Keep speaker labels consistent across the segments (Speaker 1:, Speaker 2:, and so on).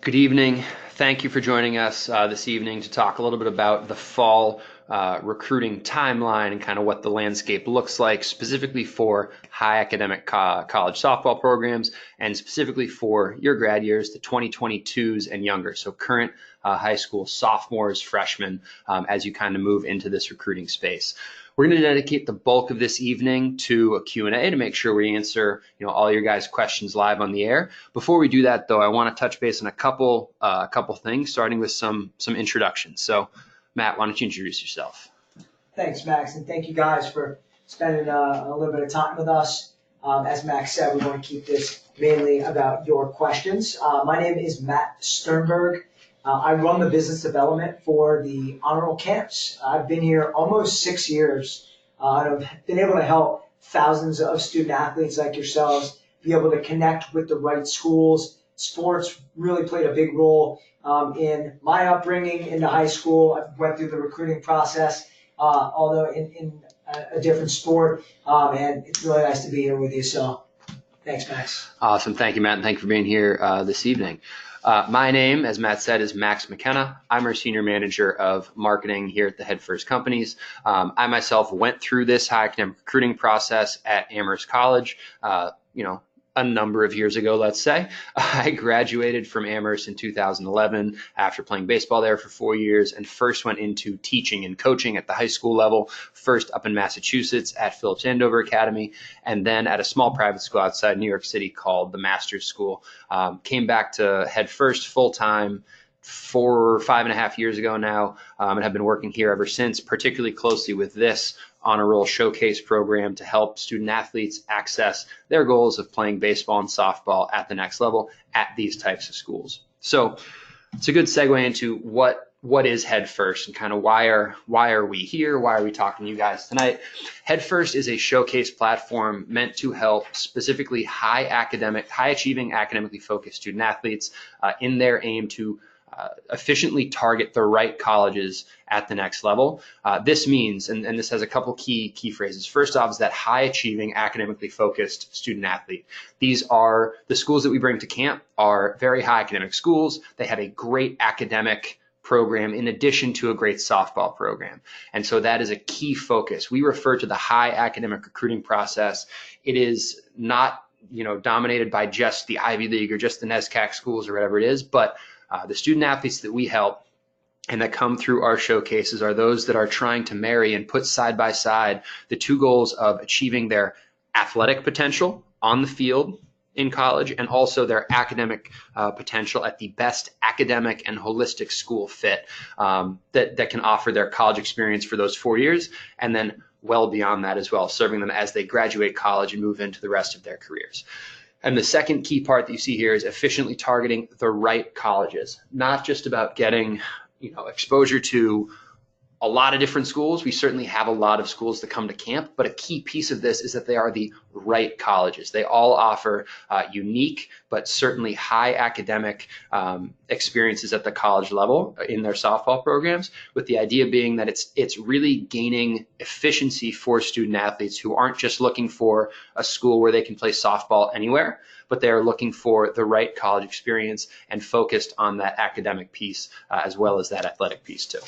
Speaker 1: Good evening. Thank you for joining us this evening to talk a little bit about the fall recruiting timeline and kind of what the landscape looks like, specifically for high academic college softball programs and specifically for your grad years, the 2022s and younger. So current high school sophomores, freshmen, as you kind of move into this recruiting space. We're going to dedicate the bulk of this evening to a Q&A to make sure we answer, all your guys' questions live on the air. Before we do that, though, I want to touch base on a couple things, starting with some introductions. So, Matt, why don't you introduce yourself?
Speaker 2: Thanks, Max, and thank you guys for spending a little bit of time with us. As Max said, we want to keep this mainly about your questions. My name is Matt Sternberg. I run the business development for the honor roll camps. I've been here almost 6 years. I've been able to help thousands of student athletes like yourselves be able to connect with the right schools. Sports really played a big role in my upbringing into high school. I went through the recruiting process, although in a different sport, and it's really nice to be here with you. So thanks, Max.
Speaker 1: Awesome. Thank you, Matt, and thank you for being here this evening. My name, as Matt said, is Max McKenna. I'm our senior manager of marketing here at the HeadFirst companies. I myself went through this high academic recruiting process at Amherst College, a number of years ago, let's say. I graduated from Amherst in 2011 after playing baseball there for 4 years and first went into teaching and coaching at the high school level, first up in Massachusetts at Phillips Andover Academy, and then at a small private school outside New York City called the Masters School. Came back to HeadFirst full-time 5.5 years ago now, and have been working here ever since, particularly closely with this honor roll showcase program to help student athletes access their goals of playing baseball and softball at the next level at these types of schools. So it's a good segue into what is HeadFirst and kind of why are we here? Why are we talking to you guys tonight? HeadFirst is a showcase platform meant to help specifically high achieving, academically focused student athletes in their aim to efficiently target the right colleges at the next level. This means, and this has a couple key phrases. First off is that high achieving, academically focused student athlete. These are the schools that we bring to camp are very high academic schools. They have a great academic program in addition to a great softball program. And so that is a key focus. We refer to the high academic recruiting process. It is not, dominated by just the Ivy League or just the NESCAC schools or whatever it is, but the student athletes that we help and that come through our showcases are those that are trying to marry and put side by side the two goals of achieving their athletic potential on the field in college and also their academic potential at the best academic and holistic school fit that can offer their college experience for those 4 years and then well beyond that as well, serving them as they graduate college and move into the rest of their careers. And the second key part that you see here is efficiently targeting the right colleges, not just about getting, exposure to a lot of different schools. We certainly have a lot of schools that come to camp, but a key piece of this is that they are the right colleges. They all offer unique, but certainly high academic experiences at the college level in their softball programs, with the idea being that it's really gaining efficiency for student athletes who aren't just looking for a school where they can play softball anywhere, but they're looking for the right college experience and focused on that academic piece as well as that athletic piece too.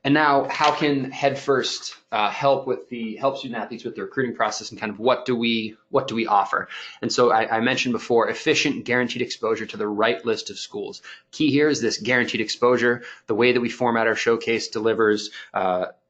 Speaker 1: And now, how can HeadFirst help student athletes with the recruiting process and kind of what do we offer? And so I mentioned before, efficient, guaranteed exposure to the right list of schools. Key here is this guaranteed exposure. The way that we format our showcase delivers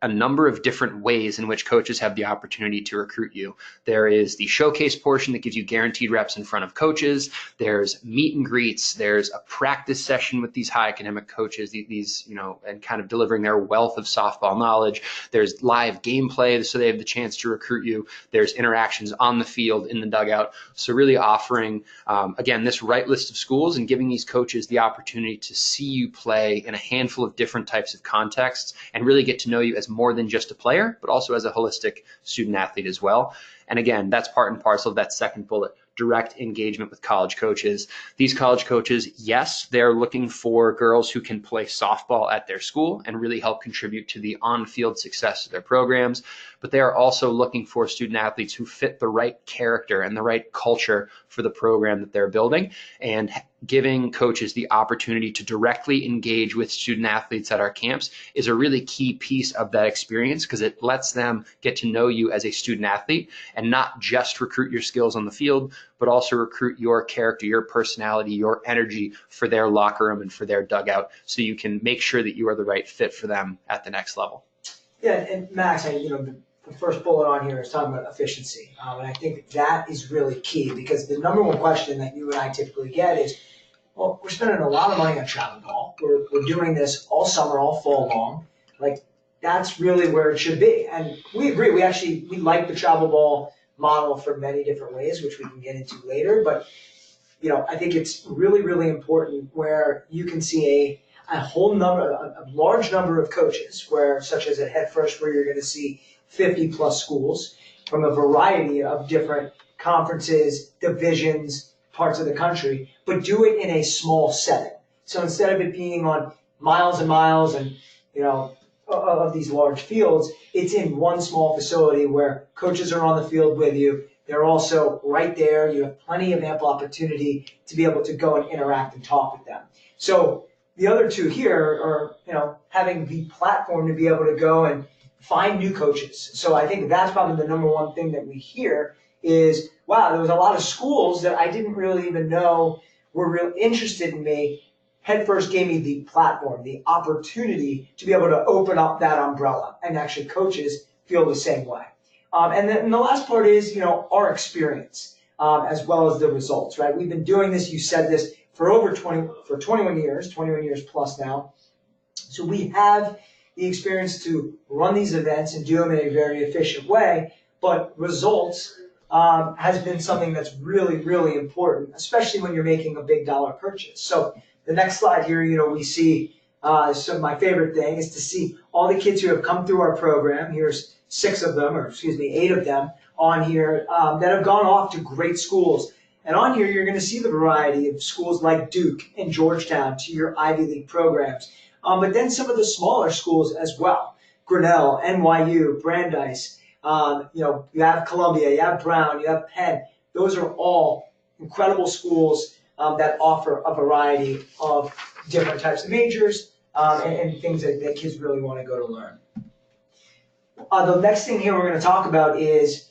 Speaker 1: a number of different ways in which coaches have the opportunity to recruit you. There is the showcase portion that gives you guaranteed reps in front of coaches. There's meet and greets. There's a practice session with these high academic coaches, and kind of delivering their wealth of softball knowledge. There's live gameplay, so they have the chance to recruit you. There's interactions on the field, in the dugout. So really offering, again, this right list of schools and giving these coaches the opportunity to see you play in a handful of different types of contexts and really get to know you as more than just a player, but also as a holistic student athlete as well. And again, that's part and parcel of that second bullet, direct engagement with college coaches. These college coaches, yes, they're looking for girls who can play softball at their school and really help contribute to the on-field success of their programs, but they are also looking for student athletes who fit the right character and the right culture for the program that they're building. And giving coaches the opportunity to directly engage with student athletes at our camps is a really key piece of that experience, because it lets them get to know you as a student athlete and not just recruit your skills on the field, but also recruit your character, your personality, your energy for their locker room and for their dugout, so you can make sure that you are the right fit for them at the next level.
Speaker 2: Yeah, and Max, the first bullet on here is talking about efficiency. And I think that is really key, because the number one question that you and I typically get is, well, we're spending a lot of money on travel ball. We're doing this all summer, all fall long. Like, that's really where it should be. And we agree. We like the travel ball model for many different ways, which we can get into later. But, I think it's really, really important where you can see a large number of coaches, such as at HeadFirst, where you're going to see 50 plus schools from a variety of different conferences, divisions, parts of the country, but do it in a small setting. So instead of it being on miles and miles and, of these large fields, it's in one small facility where coaches are on the field with you. They're also right there. You have plenty of ample opportunity to be able to go and interact and talk with them. So the other two here are, having the platform to be able to go and find new coaches. So I think that's probably the number one thing that we hear is, wow, there was a lot of schools that I didn't really even know were real interested in me. HeadFirst gave me the platform, the opportunity to be able to open up that umbrella, and actually coaches feel the same way. And then the last part is, our experience, as well as the results, right? We've been doing this, you said this, for 21 years plus now. So we have the experience to run these events and do them in a very efficient way, but results has been something that's really, really important, especially when you're making a big dollar purchase. So the next slide here, we see, so my favorite thing is to see all the kids who have come through our program. Here's 8 of them on here that have gone off to great schools. And on here, you're going to see the variety of schools like Duke and Georgetown to your Ivy League programs. But then some of the smaller schools as well. Grinnell, NYU, Brandeis, you have Columbia, you have Brown, you have Penn. Those are all incredible schools that offer a variety of different types of majors and things that kids really want to go to learn. The next thing here we're going to talk about is,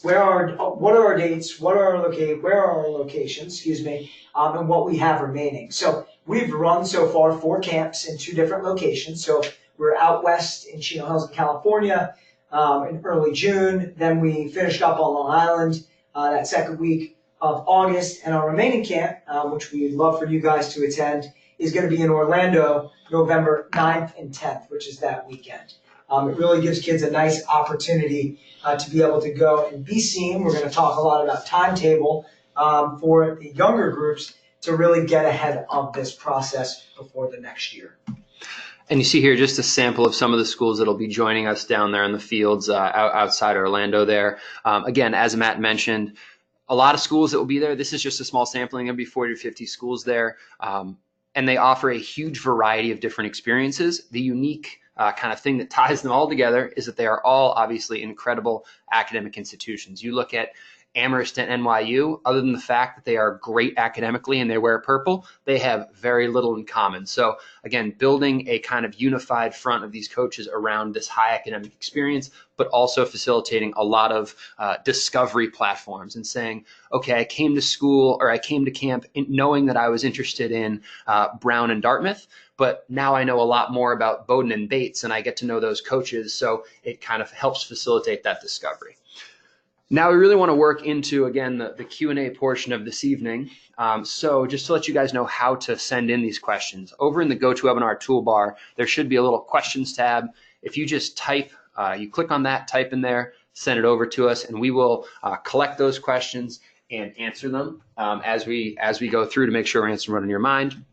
Speaker 2: what are our dates, where are our locations, and what we have remaining. So we've run so far 4 camps in 2 different locations. So we're out west in Chino Hills in California in early June. Then we finished up on Long Island that second week of August. And our remaining camp, which we'd love for you guys to attend, is going to be in Orlando, November 9th and 10th, which is that weekend. It really gives kids a nice opportunity to be able to go and be seen. We're going to talk a lot about timetable for the younger groups to really get ahead of this process before the next year.
Speaker 1: And you see here just a sample of some of the schools that will be joining us down there in the fields outside Orlando there. Again, as Matt mentioned, a lot of schools that will be there. This is just a small sampling. There'll be 40 to 50 schools there. And they offer a huge variety of different experiences. The unique kind of thing that ties them all together is that they are all obviously incredible academic institutions. You look at Amherst and NYU, other than the fact that they are great academically and they wear purple, they have very little in common. So again, building a kind of unified front of these coaches around this high academic experience, but also facilitating a lot of discovery platforms and saying, okay, I came to school or I came to camp knowing that I was interested in Brown and Dartmouth, but now I know a lot more about Bowdoin and Bates and I get to know those coaches. So it kind of helps facilitate that discovery. Now we really want to work into, again, the Q&A portion of this evening. So just to let you guys know how to send in these questions, over in the GoToWebinar toolbar, there should be a little questions tab. If you just type, you click on that, type in there, send it over to us, and we will collect those questions and answer them as we go through to make sure we're answering what on your mind.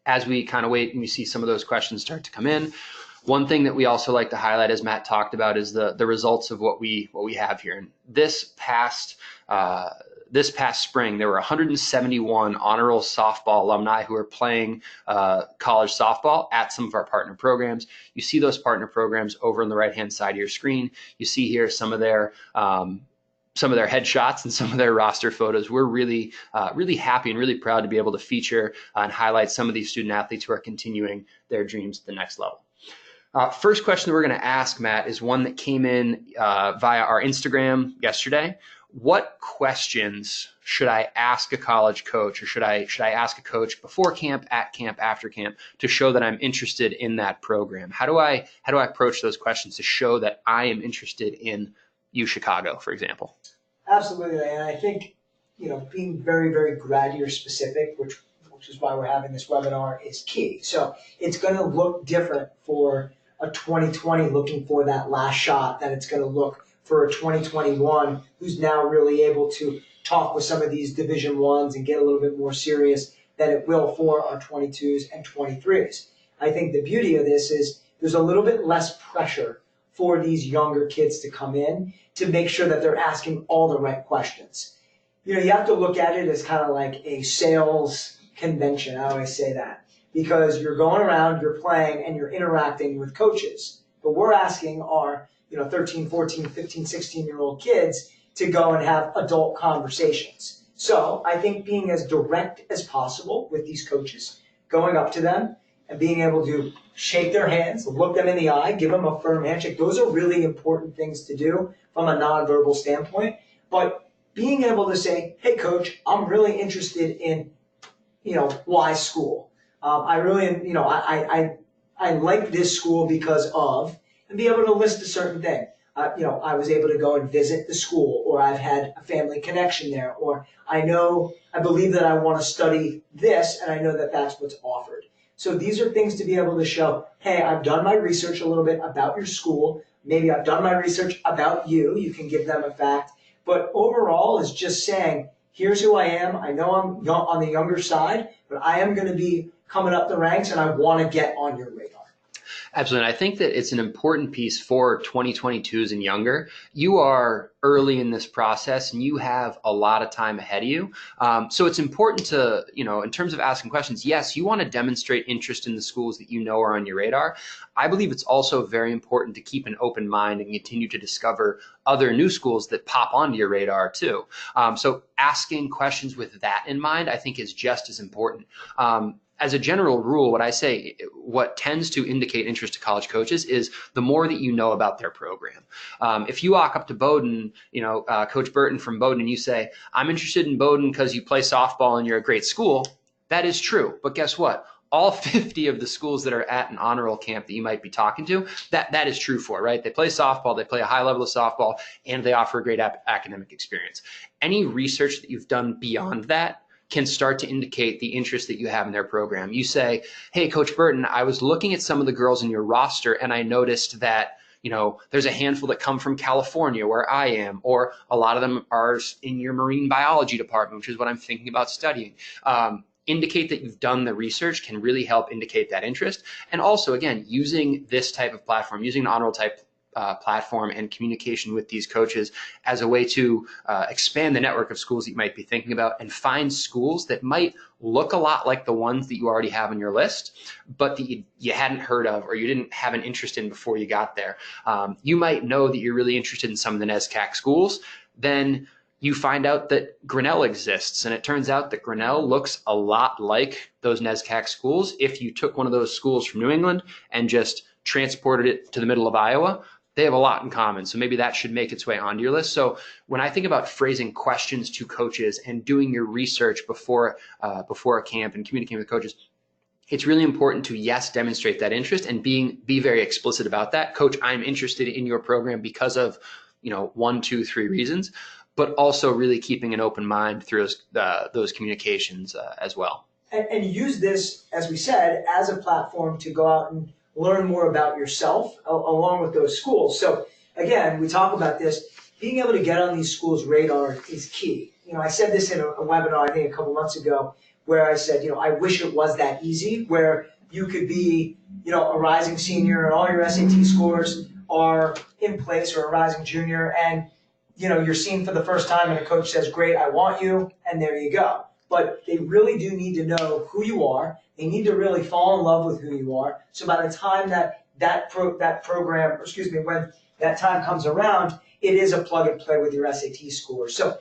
Speaker 1: As we kind of wait and you see some of those questions start to come in, one thing that we also like to highlight, as Matt talked about, is the results of what we have here. And this past spring, there were 171 honor roll softball alumni who are playing college softball at some of our partner programs. You see those partner programs over on the right-hand side of your screen. You see here some of their some of their headshots and some of their roster photos. We're really, really happy and really proud to be able to feature and highlight some of these student athletes who are continuing their dreams at the next level. First question that we're going to ask, Matt, is one that came in via our Instagram yesterday. What questions should I ask a college coach, or should I ask a coach before camp, at camp, after camp, to show that I'm interested in that program? How do I approach those questions to show that I am interested in U Chicago, for example?
Speaker 2: Absolutely, and I think being very, very grad year specific, which is why we're having this webinar, is key. So it's going to look different for a 2020 looking for that last shot than it's going to look for a 2021 who's now really able to talk with some of these Division Ones and get a little bit more serious than it will for our 22s and 23s. I think the beauty of this is there's a little bit less pressure for these younger kids to come in to make sure that they're asking all the right questions. You have to look at it as kind of like a sales convention. I always say that. Because you're going around, you're playing, and you're interacting with coaches. But we're asking our 13, 14, 15, 16-year-old kids to go and have adult conversations. So I think being as direct as possible with these coaches, going up to them and being able to shake their hands, look them in the eye, give them a firm handshake, those are really important things to do from a nonverbal standpoint. But being able to say, hey, coach, I'm really interested in, Y school. I really, I like this school because of, and be able to list a certain thing. I was able to go and visit the school, or I've had a family connection there, or I believe that I want to study this, and I know that that's what's offered. So these are things to be able to show, hey, I've done my research a little bit about your school. Maybe I've done my research about you. You can give them a fact. But overall is just saying, here's who I am. I know I'm on the younger side, but I am going to be coming up the ranks, and I want to get on your radar.
Speaker 1: Absolutely. And I think that it's an important piece for 2022s and younger. You are early in this process and you have a lot of time ahead of you. So it's important to, in terms of asking questions, yes, you want to demonstrate interest in the schools that you know are on your radar. I believe it's also very important to keep an open mind and continue to discover other new schools that pop onto your radar too. So asking questions with that in mind, I think, is just as important. As a general rule, what tends to indicate interest to college coaches is the more that you know about their program. If you walk up to Bowdoin, Coach Burton from Bowdoin, and you say, I'm interested in Bowdoin because you play softball and you're a great school, that is true. But guess what? All 50 of the schools that are at an honor roll camp that you might be talking to, that is true for, right? They play softball, they play a high level of softball, and they offer a great academic experience. Any research that you've done beyond that can start to indicate the interest that you have in their program. You say, hey, Coach Burton, I was looking at some of the girls in your roster and I noticed that, there's a handful that come from California where I am, or a lot of them are in your marine biology department, which is what I'm thinking about studying. Indicate that you've done the research can really help indicate that interest. And also, again, using this type of platform, using an honor roll type platform and communication with these coaches as a way to expand the network of schools that you might be thinking about and find schools that might look a lot like the ones that you already have on your list, but that you hadn't heard of or you didn't have an interest in before you got there. You might know that you're really interested in some of the NESCAC schools. Then you find out that Grinnell exists, and it turns out that Grinnell looks a lot like those NESCAC schools. If you took one of those schools from New England and just transported it to the middle of Iowa, they have a lot in common. So maybe that should make its way onto your list. So when I think about phrasing questions to coaches and doing your research before a camp and communicating with coaches, it's really important to, yes, demonstrate that interest and be very explicit about that. Coach, I'm interested in your program because of, 1, 2, 3 reasons, but also really keeping an open mind through those communications as well.
Speaker 2: And use this, as we said, as a platform to go out and learn more about yourself along with those schools. So again, we talk about this, being able to get on these schools' radar is key. I said this in a webinar, I think a couple months ago, where I said, I wish it was that easy, where you could be, a rising senior and all your SAT scores are in place, or a rising junior, and, you're seen for the first time and a coach says, great, I want you, and there you go. But they really do need to know who you are. They need to really fall in love with who you are. So by the time when that time comes around, it is a plug and play with your SAT score. So,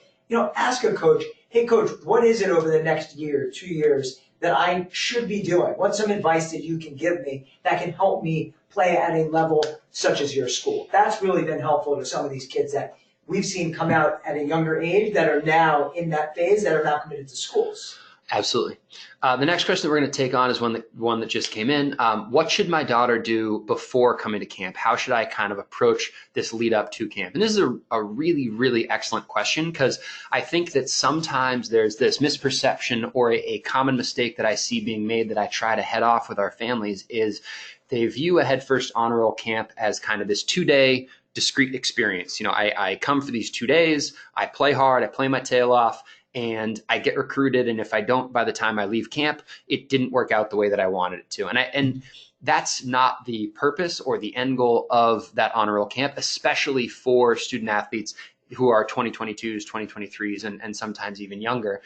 Speaker 2: ask a coach, hey coach, what is it over the next year, 2 years that I should be doing? What's some advice that you can give me that can help me play at a level such as your school? That's really been helpful to some of these kids that we've seen come out at a younger age that are now in that phase that are now committed to schools.
Speaker 1: Absolutely. The next question that we're going to take on is one that just came in. What should my daughter do before coming to camp? How should I kind of approach this lead up to camp? And this is a really, really excellent question, because I think that sometimes there's this misperception or a common mistake that I see being made that I try to head off with our families is they view a HeadFirst honor roll camp as kind of this 2-day discrete experience. I come for these 2 days, I play hard, I play my tail off, and I get recruited. And if I don't, by the time I leave camp, it didn't work out the way that I wanted it to. And that's not the purpose or the end goal of that honor roll camp, especially for student athletes who are 2022s, 2023s, and sometimes even younger.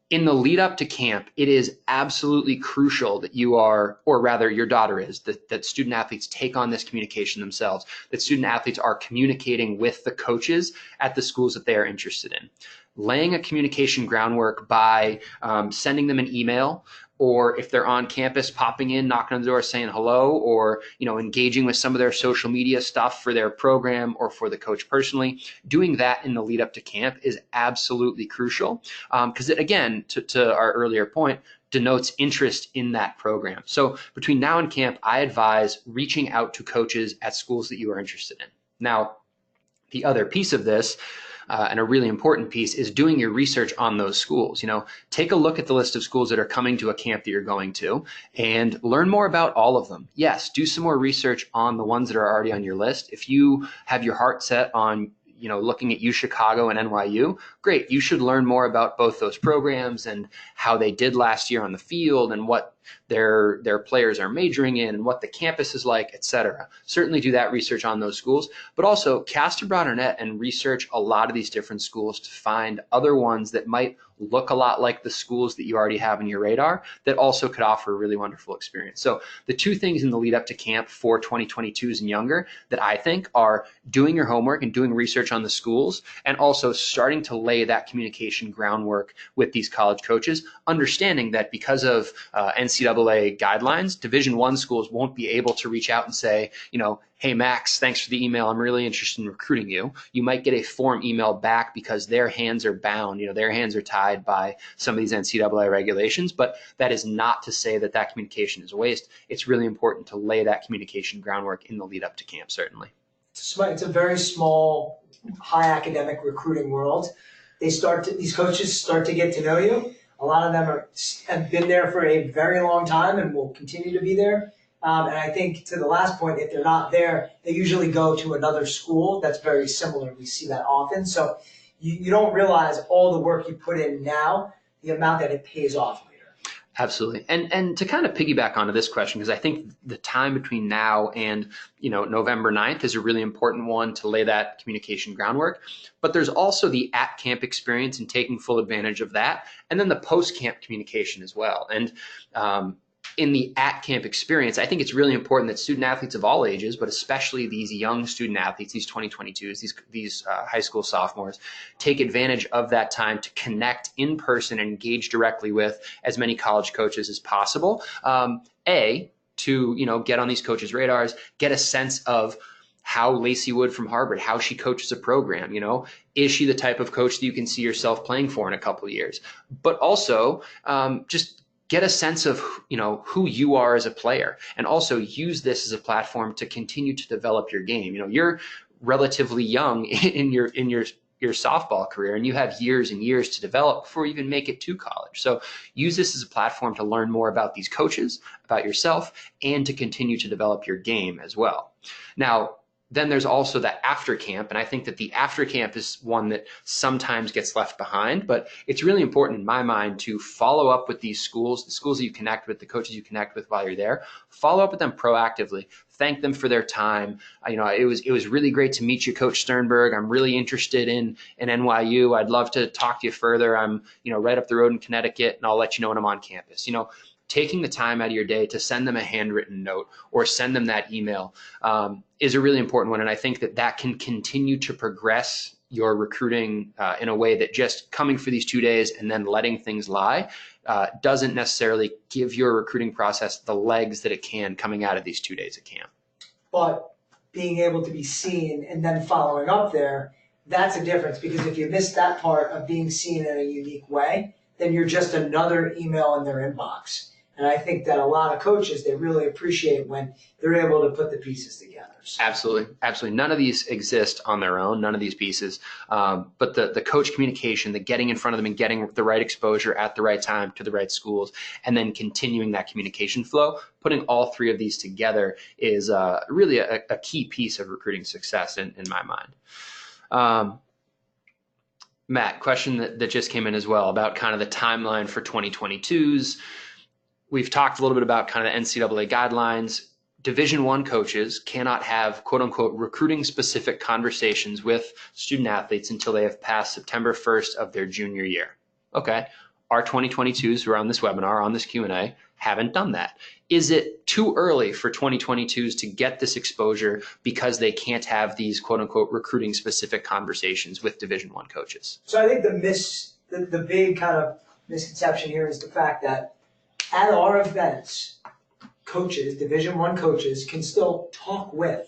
Speaker 1: In the lead up to camp, it is absolutely crucial that you are, or rather your daughter is, that student athletes take on this communication themselves, that student athletes are communicating with the coaches at the schools that they are interested in. Laying a communication groundwork by sending them an email, or if they're on campus, popping in, knocking on the door, saying hello, or engaging with some of their social media stuff for their program or for the coach personally. Doing that in the lead up to camp is absolutely crucial, because it, again, to our earlier point, denotes interest in that program. So between now and camp, I advise reaching out to coaches at schools that you are interested in. Now, the other piece of this, and a really important piece, is doing your research on those schools. Take a look at the list of schools that are coming to a camp that you're going to and learn more about all of them. Yes, do some more research on the ones that are already on your list. If you have your heart set on looking at UChicago and NYU, great. You should learn more about both those programs and how they did last year on the field and what their players are majoring in and what the campus is like, et cetera. Certainly do that research on those schools, but also cast a broader net and research a lot of these different schools to find other ones that might look a lot like the schools that you already have in your radar that also could offer a really wonderful experience. So the two things in the lead up to camp for 2022s and younger that I think are doing your homework and doing research on the schools, and also starting to lay that communication groundwork with these college coaches, understanding that because of NCAA guidelines, Division I schools won't be able to reach out and say, hey, Max, thanks for the email. I'm really interested in recruiting you. You might get a form email back because their hands are bound. Their hands are tied by some of these NCAA regulations. But that is not to say that communication is a waste. It's really important to lay that communication groundwork in the lead up to camp, certainly.
Speaker 2: It's a very small, high academic recruiting world. These coaches start to get to know you. A lot of them have been there for a very long time and will continue to be there. And I think to the last point, if they're not there, they usually go to another school that's very similar. We see that often. So you don't realize all the work you put in now, the amount that it pays off later.
Speaker 1: Absolutely. And to kind of piggyback onto this question, because I think the time between now and November 9th is a really important one to lay that communication groundwork. But there's also the at-camp experience and taking full advantage of that, and then the post-camp communication as well. And in the at-camp experience, I think it's really important that student athletes of all ages, but especially these young student athletes, these 2022s, these high school sophomores, take advantage of that time to connect in person and engage directly with as many college coaches as possible. To get on these coaches' radars, get a sense of how Lacey Wood from Harvard, how she coaches a program. Is she the type of coach that you can see yourself playing for in a couple of years? But also just get a sense of who you are as a player, and also use this as a platform to continue to develop your game. You're relatively young in your softball career, and you have years and years to develop before you even make it to college. So use this as a platform to learn more about these coaches, about yourself, and to continue to develop your game as well. Now, then there's also the after camp, and I think that the after camp is one that sometimes gets left behind, but it's really important in my mind to follow up with these schools, the schools that you connect with, the coaches you connect with while you're there. Follow up with them proactively. Thank them for their time. It was really great to meet you, Coach Sternberg. I'm really interested in NYU. I'd love to talk to you further. I'm right up the road in Connecticut, and I'll let you know when I'm on campus. taking the time out of your day to send them a handwritten note or send them that email is a really important one. And I think that can continue to progress your recruiting in a way that just coming for these 2 days and then letting things lie doesn't necessarily give your recruiting process the legs that it can coming out of these 2 days of camp.
Speaker 2: But being able to be seen and then following up there, that's a difference, because if you miss that part of being seen in a unique way, then you're just another email in their inbox. And I think that a lot of coaches, they really appreciate when they're able to put the pieces together. So.
Speaker 1: Absolutely. Absolutely. None of these exist on their own, none of these pieces. But the coach communication, the getting in front of them and getting the right exposure at the right time to the right schools, and then continuing that communication flow, putting all three of these together is really a key piece of recruiting success in my mind. Matt, question that just came in as well about kind of the timeline for 2022s. We've talked a little bit about kind of the NCAA guidelines. Division I coaches cannot have quote unquote recruiting specific conversations with student athletes until they have passed September 1st of their junior year. Okay. Our 2022s who are on this webinar, on this Q&A, haven't done that. Is it too early for 2022s to get this exposure because they can't have these quote unquote recruiting specific conversations with Division I coaches?
Speaker 2: So I think the big kind of misconception here is the fact that at our events, coaches, Division I coaches, can still talk with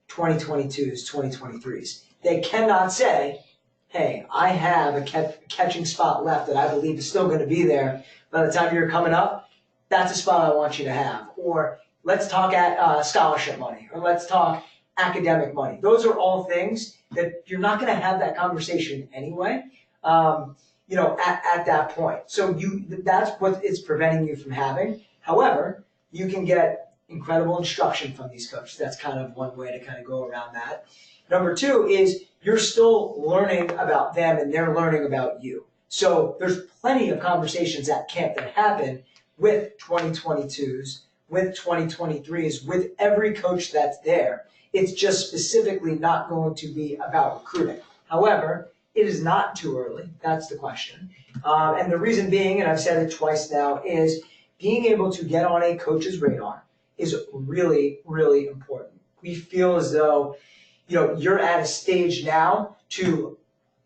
Speaker 2: 2022s, 2023s. They cannot say, hey, I have a catching spot left that I believe is still going to be there by the time you're coming up. That's a spot I want you to have. Or let's talk at scholarship money, or let's talk academic money. Those are all things that you're not going to have that conversation anyway. At that point. So that's what it's preventing you from having. However, you can get incredible instruction from these coaches. That's kind of one way to kind of go around that. Number two is you're still learning about them and they're learning about you. So there's plenty of conversations at camp that happen with 2022s, with 2023s, with every coach that's there. It's just specifically not going to be about recruiting. However, it is not too early. That's the question. And the reason being, and I've said it twice now, is being able to get on a coach's radar is really, really important. We feel as though, you're at a stage now to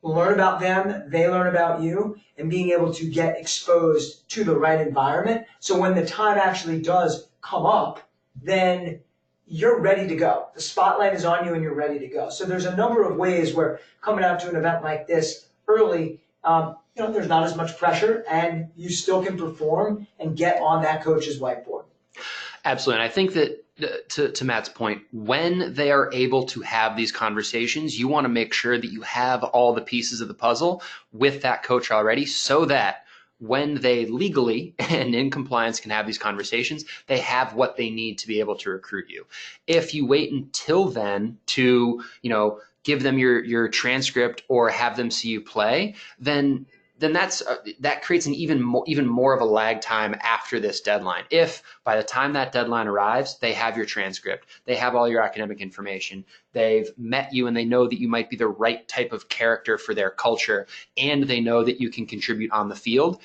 Speaker 2: learn about them, they learn about you, and being able to get exposed to the right environment. So when the time actually does come up, then you're ready to go. The spotlight is on you and you're ready to go. So there's a number of ways where coming out to an event like this early, there's not as much pressure and you still can perform and get on that coach's whiteboard.
Speaker 1: Absolutely. And I think that to Matt's point, when they are able to have these conversations, you want to make sure that you have all the pieces of the puzzle with that coach already, so that when they legally and in compliance can have these conversations, they have what they need to be able to recruit you. If you wait until then to, give them your transcript or have them see you play, then that creates an even more of a lag time after this deadline. If by the time that deadline arrives, they have your transcript, they have all your academic information, they've met you and they know that you might be the right type of character for their culture, and they know that you can contribute on the field,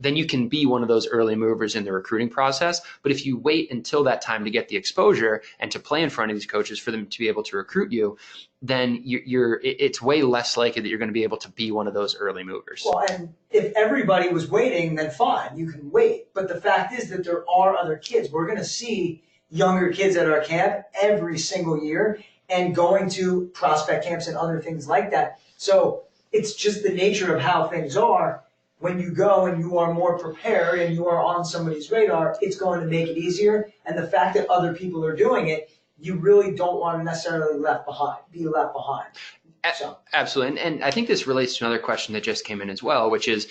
Speaker 1: then you can be one of those early movers in the recruiting process. But if you wait until that time to get the exposure and to play in front of these coaches for them to be able to recruit you, then it's way less likely that you're going to be able to be one of those early movers.
Speaker 2: Well, and if everybody was waiting, then fine, you can wait. But the fact is that there are other kids. We're going to see younger kids at our camp every single year and going to prospect camps and other things like that. So it's just the nature of how things are. When you go and you are more prepared and you are on somebody's radar, it's going to make it easier. And the fact that other people are doing it, you really don't want to necessarily be left behind. So.
Speaker 1: Absolutely. And I think this relates to another question that just came in as well, which is,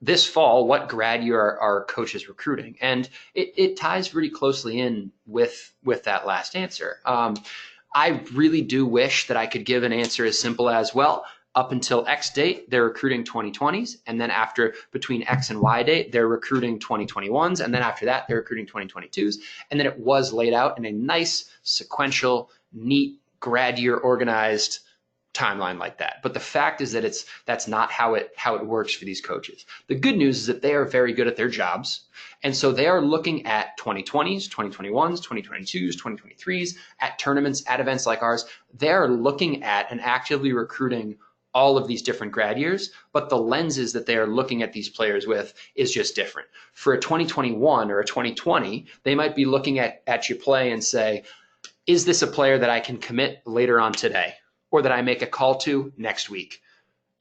Speaker 1: this fall, what grad year are coaches recruiting? And it ties really closely in with that last answer. I really do wish that I could give an answer as simple as, well, up until X date, they're recruiting 2020s. And then between X and Y date, they're recruiting 2021s. And then after that, they're recruiting 2022s. And then it was laid out in a nice, sequential, neat, grad year organized timeline like that. But the fact is that that's not how it works for these coaches. The good news is that they are very good at their jobs. And so they are looking at 2020s, 2021s, 2022s, 2023s, at tournaments, at events like ours. They're looking at and actively recruiting all of these different grad years, but the lenses that they are looking at these players with is just different. For a 2021 or a 2020, they might be looking at you play and say, is this a player that I can commit later on today, or that I make a call to next week?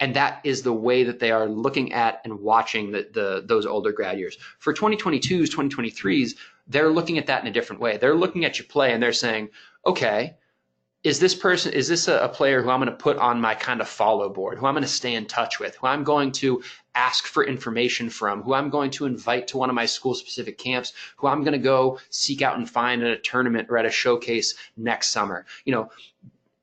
Speaker 1: And that is the way that they are looking at and watching those older grad years. For 2022s, 2023s, they're looking at that in a different way. They're looking at you play and they're saying, okay, is this a player who I'm going to put on my kind of follow board, who I'm going to stay in touch with, who I'm going to ask for information from, who I'm going to invite to one of my school specific camps, who I'm going to go seek out and find at a tournament or at a showcase next summer?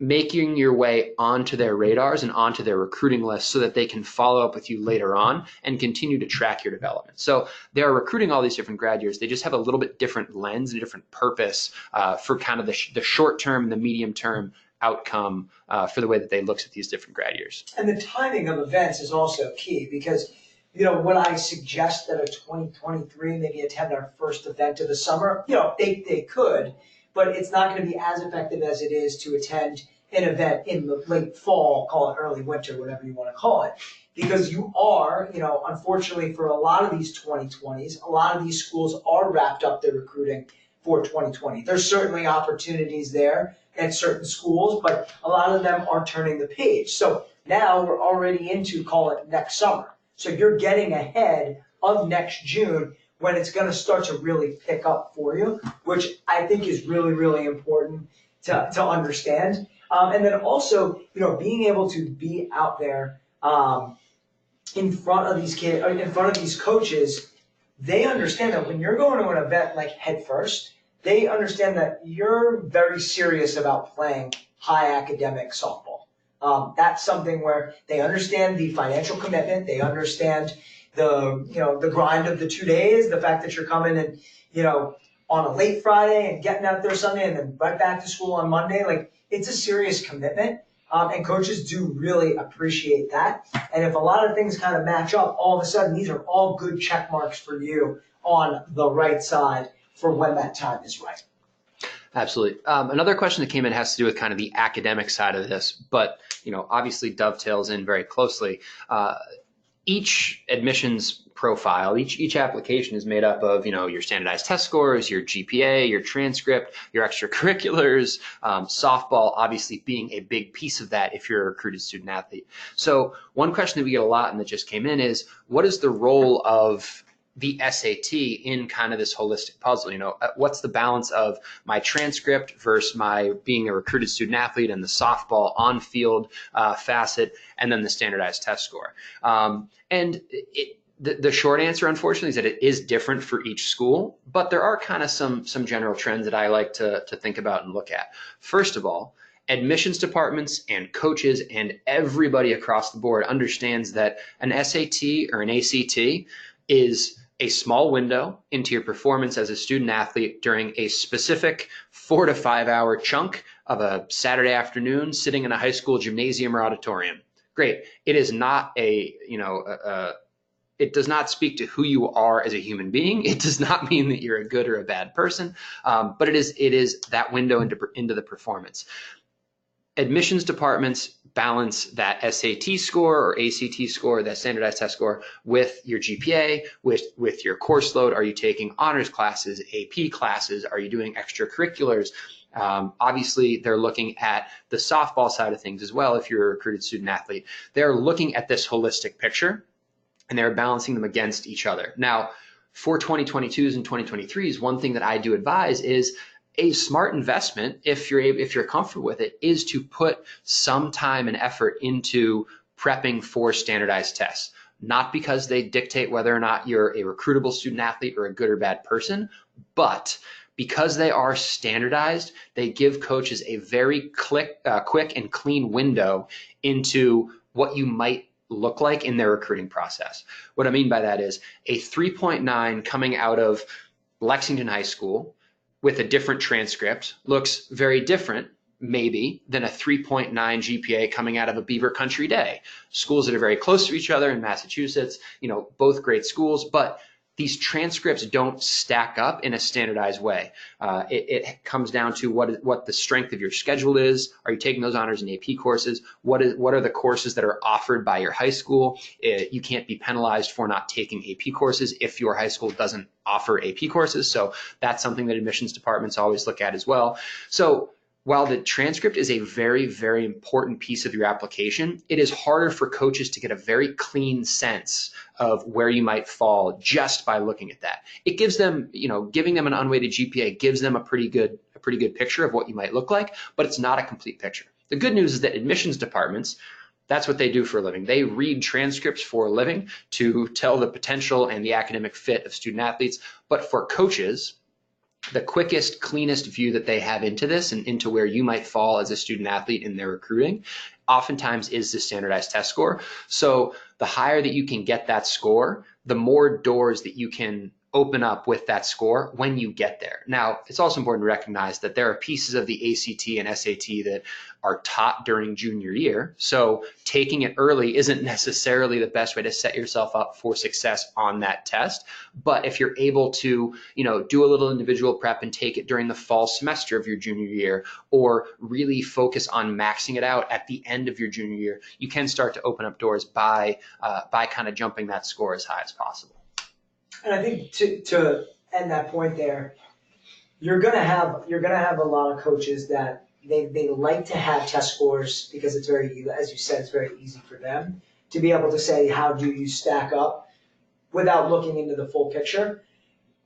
Speaker 1: Making your way onto their radars and onto their recruiting list so that they can follow up with you later on and continue to track your development. So they're recruiting all these different grad years. They just have a little bit different lens and a different purpose for kind of the short term and the medium term outcome for the way that they look at these different grad years.
Speaker 2: And the timing of events is also key because, would I suggest that a 2023 maybe attend our first event of the summer? They could, but it's not going to be as effective as it is to attend an event in the late fall, call it early winter, whatever you want to call it. Because you are, unfortunately for a lot of these 2020s, a lot of these schools are wrapped up their recruiting for 2020. There's certainly opportunities there at certain schools, but a lot of them are turning the page. So now we're already into, call it next summer. So you're getting ahead of next June when it's going to start to really pick up for you, which I think is really, really important to understand. And then also, being able to be out there in front of these kids, in front of these coaches, they understand that when you're going to an event like HeadFirst, they understand that you're very serious about playing high academic softball. That's something where they understand the financial commitment, they understand the grind of the 2 days, the fact that you're coming and, on a late Friday and getting out there Sunday and then right back to school on Monday. Like, it's a serious commitment. And coaches do really appreciate that. And if a lot of things kind of match up, all of a sudden, these are all good check marks for you on the right side for when that time is right.
Speaker 1: Absolutely. Another question that came in has to do with kind of the academic side of this, but, obviously dovetails in very closely. Each admissions profile, each application is made up of, your standardized test scores, your GPA, your transcript, your extracurriculars, softball obviously being a big piece of that if you're a recruited student athlete. So one question that we get a lot and that just came in is, what is the role of the SAT in kind of this holistic puzzle? What's the balance of my transcript versus my being a recruited student athlete and the softball on-field facet, and then the standardized test score? The short answer, unfortunately, is that it is different for each school, but there are kind of some general trends that I like to think about and look at. First of all, admissions departments and coaches and everybody across the board understands that an SAT or an ACT is a small window into your performance as a student athlete during a specific 4 to 5 hour chunk of a Saturday afternoon sitting in a high school gymnasium or auditorium. Great. It is not it does not speak to who you are as a human being. It does not mean that you're a good or a bad person, but it is that window into the performance. Admissions departments balance that SAT score or ACT score, that standardized test score, with your GPA, with your course load. Are you taking honors classes, AP classes? Are you doing extracurriculars? Obviously, they're looking at the softball side of things as well. If you're a recruited student athlete, they're looking at this holistic picture and they're balancing them against each other. Now, for 2022s and 2023s, one thing that I do advise is a smart investment, if you're comfortable with it, is to put some time and effort into prepping for standardized tests. Not because they dictate whether or not you're a recruitable student athlete or a good or bad person, but because they are standardized, they give coaches a very quick and clean window into what you might look like in their recruiting process. What I mean by that is a 3.9 coming out of Lexington High School with a different transcript looks very different maybe than a 3.9 GPA coming out of a Beaver Country Day. Schools that are very close to each other in Massachusetts, both great schools, but these transcripts don't stack up in a standardized way. It comes down to what the strength of your schedule is. Are you taking those honors and AP courses? What are the courses that are offered by your high school? You can't be penalized for not taking AP courses if your high school doesn't offer AP courses. So that's something that admissions departments always look at as well. So while the transcript is a very, very important piece of your application, it is harder for coaches to get a very clean sense of where you might fall just by looking at that. It gives them, giving them an unweighted GPA gives them a pretty good picture of what you might look like, but it's not a complete picture. The good news is that admissions departments, that's what they do for a living. They read transcripts for a living to tell the potential and the academic fit of student athletes. But for coaches, the quickest, cleanest view that they have into this and into where you might fall as a student athlete in their recruiting oftentimes is the standardized test score. So the higher that you can get that score, the more doors that you can open up with that score when you get there. Now, it's also important to recognize that there are pieces of the ACT and SAT that are taught during junior year. So taking it early isn't necessarily the best way to set yourself up for success on that test. But if you're able to, do a little individual prep and take it during the fall semester of your junior year, or really focus on maxing it out at the end of your junior year, you can start to open up doors by kind of jumping that score as high as possible.
Speaker 2: And I think to end that point there, you're gonna have a lot of coaches that they like to have test scores because it's very, as you said, it's very easy for them to be able to say, how do you stack up without looking into the full picture.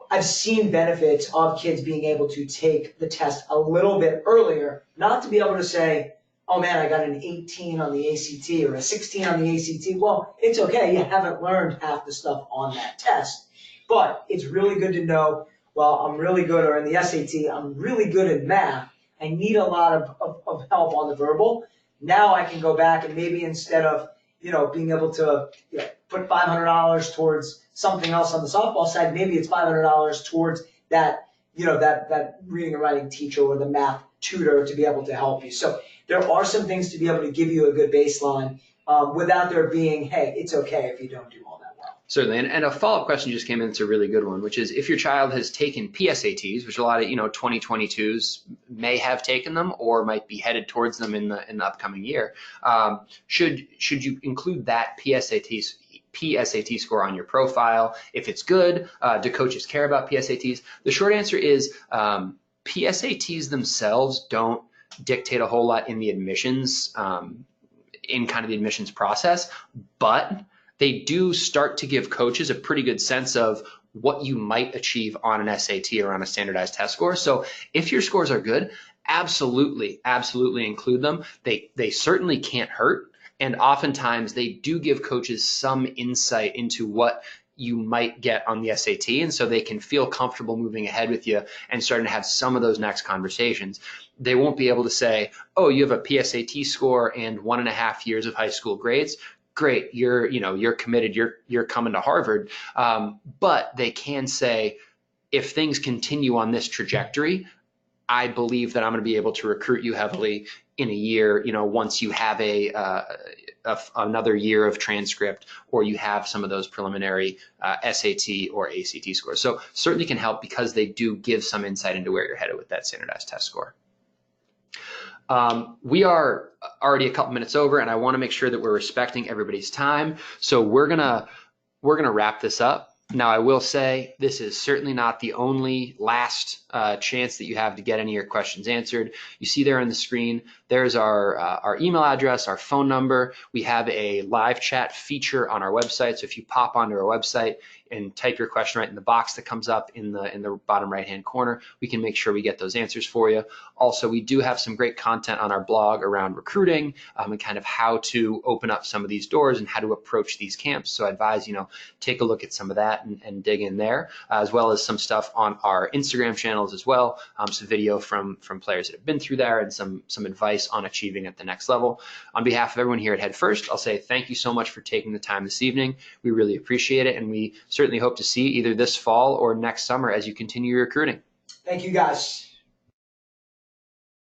Speaker 2: I've seen benefits of kids being able to take the test a little bit earlier, not to be able to say, oh man, I got an 18 on the ACT or a 16 on the ACT. Well, it's okay. You haven't learned half the stuff on that test. But it's really good to know, well, I'm really good, or in the SAT, I'm really good at math. I need a lot of help on the verbal. Now I can go back and maybe instead of, being able to put $500 towards something else on the softball side, maybe it's $500 towards that, that reading and writing teacher or the math tutor to be able to help you. So there are some things to be able to give you a good baseline without there being, hey, it's okay if you don't do all that well.
Speaker 1: Certainly. And a follow-up question just came in. It's a really good one, which is if your child has taken PSATs, which a lot of 2022s may have taken them or might be headed towards them in the upcoming year, should you include that PSAT score on your profile? If it's good, do coaches care about PSATs? The short answer is PSATs themselves don't dictate a whole lot in the admissions, in kind of the admissions process, but they do start to give coaches a pretty good sense of what you might achieve on an SAT or on a standardized test score. So if your scores are good, absolutely include them. They certainly can't hurt. And oftentimes they do give coaches some insight into what you might get on the SAT. And so they can feel comfortable moving ahead with you and starting to have some of those next conversations. They won't be able to say, oh, you have a PSAT score and 1.5 years of high school grades. Great, you're committed, you're coming to Harvard. But they can say, if things continue on this trajectory, I believe that I'm going to be able to recruit you heavily in a year, once you have another year of transcript or you have some of those preliminary SAT or ACT scores. So certainly can help because they do give some insight into where you're headed with that standardized test score. We are already a couple minutes over, and I want to make sure that we're respecting everybody's time. So we're gonna wrap this up. Now, I will say this is certainly not the only last chance that you have to get any of your questions answered. You see there on the screen, there's our email address, our phone number. We have a live chat feature on our website. So if you pop onto our website and type your question right in the box that comes up in the bottom right-hand corner, we can make sure we get those answers for you. Also, we do have some great content on our blog around recruiting and kind of how to open up some of these doors and how to approach these camps. So I advise, take a look at some of that and dig in there, as well as some stuff on our Instagram channels as well, some video from players that have been through there and some advice on achieving at the next level. On behalf of everyone here at HeadFirst, I'll say thank you so much for taking the time this evening. We really appreciate it, and we certainly hope to see you either this fall or next summer as you continue your recruiting.
Speaker 2: Thank you, guys.